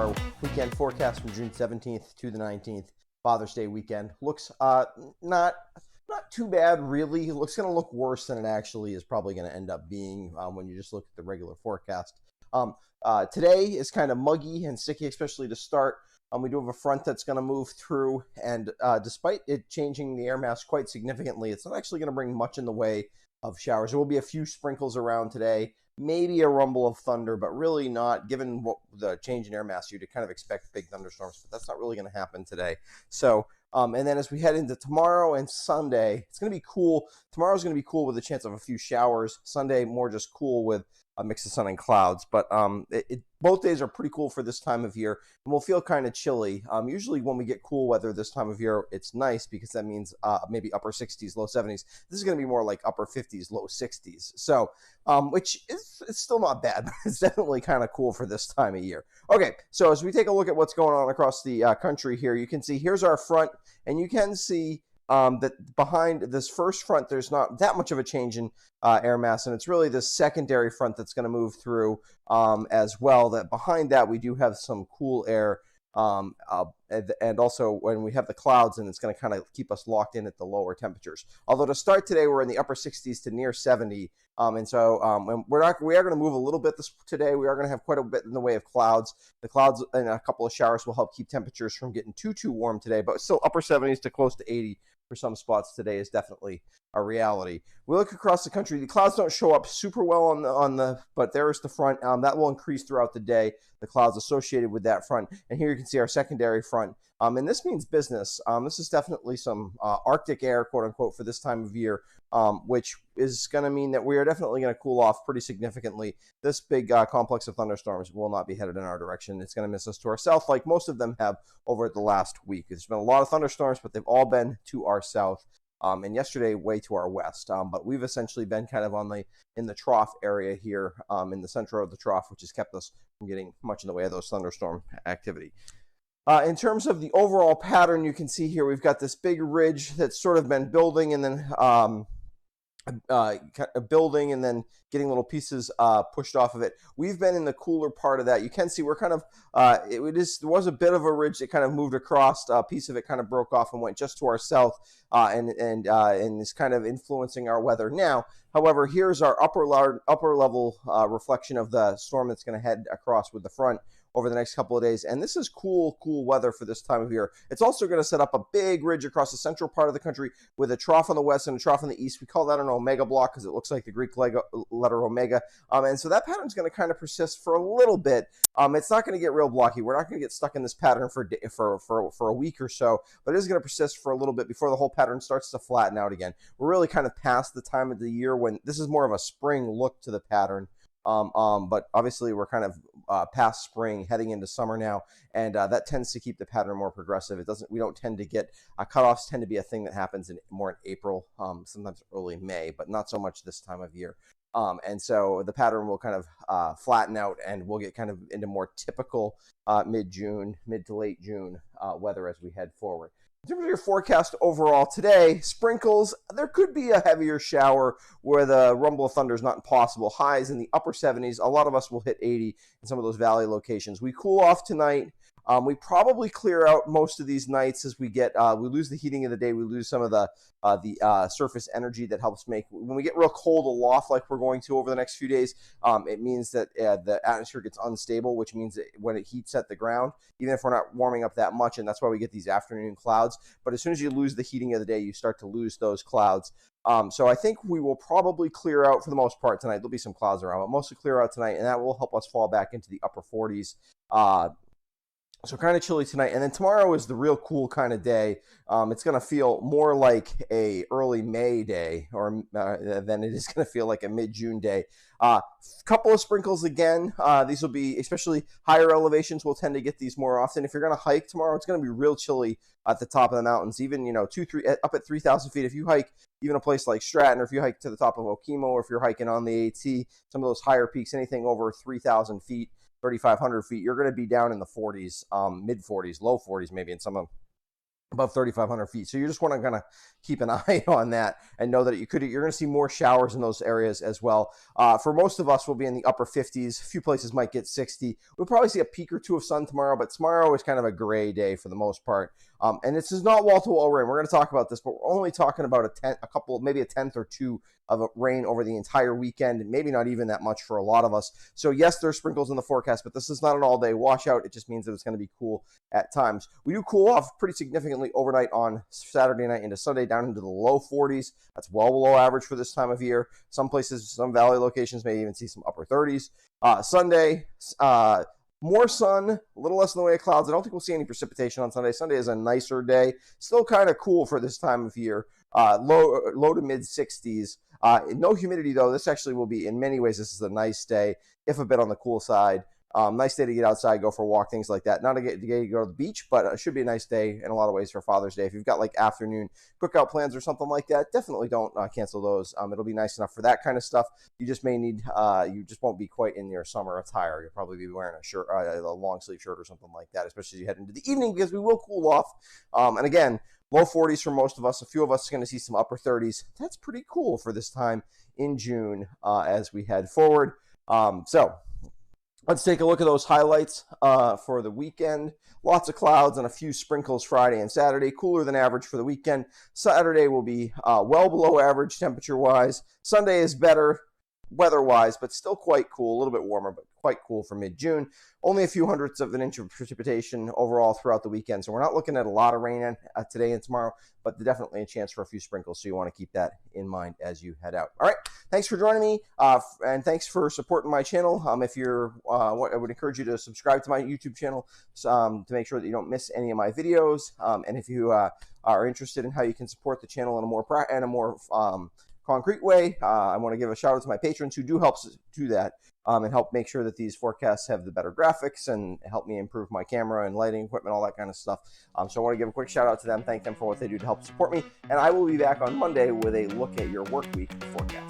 our weekend forecast from June 17th to the 19th, Father's Day weekend. Looks not too bad, really. It looks going to look worse than it actually is probably going to end up being when you just look at the regular forecast. Today is kind of muggy and sticky, especially to start. We do have a front that's going to move through, and despite it changing the air mass quite significantly, it's not actually going to bring much in the way of showers. There will be a few sprinkles around today, maybe a rumble of thunder, but really not, given what the change in air mass, you'd kind of expect big thunderstorms, but that's not really going to happen today. So, and then as we head into tomorrow and Sunday, it's going to be cool. Tomorrow's going to be cool with a chance of a few showers. Sunday, more just cool with a mix of sun and clouds. But both days are pretty cool for this time of year, and we'll feel kind of chilly. Usually when we get cool weather this time of year, it's nice because that means maybe upper 60s, low 70s. This is going to be more like upper 50s, low 60s. So, which is it's still not bad, but it's definitely kind of cool for this time of year. Okay, so as we take a look at what's going on across the country here, you can see here's our front, and you can see that behind this first front, there's not that much of a change in air mass, and it's really this secondary front that's going to move through as well. That behind that, we do have some cool air, and also when we have the clouds, and it's going to kind of keep us locked in at the lower temperatures. Although to start today, we're in the upper 60s to near 70, and so we are going to move a little bit today. We are going to have quite a bit in the way of clouds. The clouds and a couple of showers will help keep temperatures from getting too warm today, but still upper 70s to close to 80 for some spots today is definitely a reality. We look across the country. The clouds don't show up super well on the but there's the front. That will increase throughout the day, the clouds associated with that front. And here you can see our secondary front. And this means business. This is definitely some Arctic air, quote unquote, for this time of year, which is going to mean that we are definitely going to cool off pretty significantly. This big complex of thunderstorms will not be headed in our direction. It's going to miss us to our south, like most of them have over the last week. There's been a lot of thunderstorms, but they've all been to our south. And yesterday way to our west, but we've essentially been kind of in the trough area here, in the center of the trough, which has kept us from getting much in the way of those thunderstorm activity. In terms of the overall pattern, you can see here we've got this big ridge that's sort of been building and then building and then getting little pieces pushed off of it. We've been in the cooler part of that. You can see we're kind of there was a bit of a ridge that kind of moved across. A piece of it kind of broke off and went just to our south, and is kind of influencing our weather now. However, here's our upper level reflection of the storm that's going to head across with the front over the next couple of days. And this is cool weather for this time of year. It's also going to set up a big ridge across the central part of the country with a trough on the west and a trough on the east. We call that an omega block because it looks like the Greek letter omega. And so that pattern is going to kind of persist for a little bit. It's not going to get real blocky. We're not going to get stuck in this pattern for a week or so, but it is going to persist for a little bit before the whole pattern starts to flatten out again. We're really kind of past the time of the year when this is more of a spring look to the pattern. But obviously we're kind of past spring, heading into summer now, and that tends to keep the pattern more progressive. We don't tend to get cutoffs tend to be a thing that happens more in April, sometimes early May, but not so much this time of year. And so the pattern will kind of flatten out, and we'll get kind of into more typical mid to late June weather as we head forward. In terms of your forecast overall today, sprinkles, there could be a heavier shower where the rumble of thunder is not impossible. Highs in the upper 70s. A lot of us will hit 80 in some of those valley locations. We cool off tonight. We probably clear out most of these nights as we lose the heating of the day. We lose some of the surface energy that helps when we get real cold aloft like we're going to over the next few days, it means that the atmosphere gets unstable, which means that when it heats at the ground, even if we're not warming up that much, and that's why we get these afternoon clouds. But as soon as you lose the heating of the day, you start to lose those clouds. So I think we will probably clear out for the most part tonight. There'll be some clouds around, but mostly clear out tonight, and that will help us fall back into the upper 40s. So kind of chilly tonight, and then tomorrow is the real cool kind of day. It's going to feel more like a early May day, or than it is going to feel like a mid-June day. Couple of sprinkles again. These will be, especially higher elevations, will tend to get these more often. If you're going to hike tomorrow, it's going to be real chilly at the top of the mountains, even up at 3,000 feet. If you hike even a place like Stratton, or if you hike to the top of Okemo, or if you're hiking on the AT, some of those higher peaks, anything over 3,000 feet. 3,500 feet, you're going to be down in the 40s, mid 40s, low 40s maybe in some of them. above 3,500 feet. So you just want to kind of keep an eye on that and know that you're going to see more showers in those areas as well. For most of us, we'll be in the upper 50s. A few places might get 60. We'll probably see a peak or two of sun tomorrow, but tomorrow is kind of a gray day for the most part. And this is not wall-to-wall rain. We're going to talk about this, but we're only talking about maybe a tenth or two of rain over the entire weekend, maybe not even that much for a lot of us. So yes, there's sprinkles in the forecast, but this is not an all-day washout. It just means that it's going to be cool at times. We do cool off pretty significantly overnight on Saturday night into Sunday, down into the low 40s. That's well below average for this time of year. Some places, some valley locations may even see some upper 30s. Sunday, more sun, a little less in the way of clouds. I don't think we'll see any precipitation on Sunday. Sunday is a nicer day. Still kind of cool for this time of year. Low to mid 60s. No humidity, though. This actually will be, in many ways, this is a nice day, if a bit on the cool side. Nice day to get outside, go for a walk, things like that. Not to get to go to the beach, but it should be a nice day in a lot of ways for Father's Day. If you've got like afternoon cookout plans or something like that, definitely don't cancel those. It'll be nice enough for that kind of stuff. You just may need, you just won't be quite in your summer attire. You'll probably be wearing a shirt, a long sleeve shirt or something like that, especially as you head into the evening, because we will cool off. And again, low 40s for most of us. A few of us are going to see some upper 30s. That's pretty cool for this time in June as we head forward. So let's take a look at those highlights for the weekend. Lots of clouds and a few sprinkles Friday and Saturday. Cooler than average for the weekend. Saturday will be well below average temperature-wise. Sunday is better weather-wise, but still quite cool. A little bit warmer, but quite cool for mid-June. Only a few hundredths of an inch of precipitation overall throughout the weekend. So we're not looking at a lot of rain today and tomorrow, but definitely a chance for a few sprinkles. So you want to keep that in mind as you head out. All right. Thanks for joining me. And thanks for supporting my channel. If you're, I would encourage you to subscribe to my YouTube channel to make sure that you don't miss any of my videos. And if you are interested in how you can support the channel in a more concrete way, I want to give a shout out to my patrons who do help do that. And help make sure that these forecasts have the better graphics and help me improve my camera and lighting equipment, all that kind of stuff. So I want to give a quick shout out to them, thank them for what they do to help support me. And I will be back on Monday with a look at your work week forecast.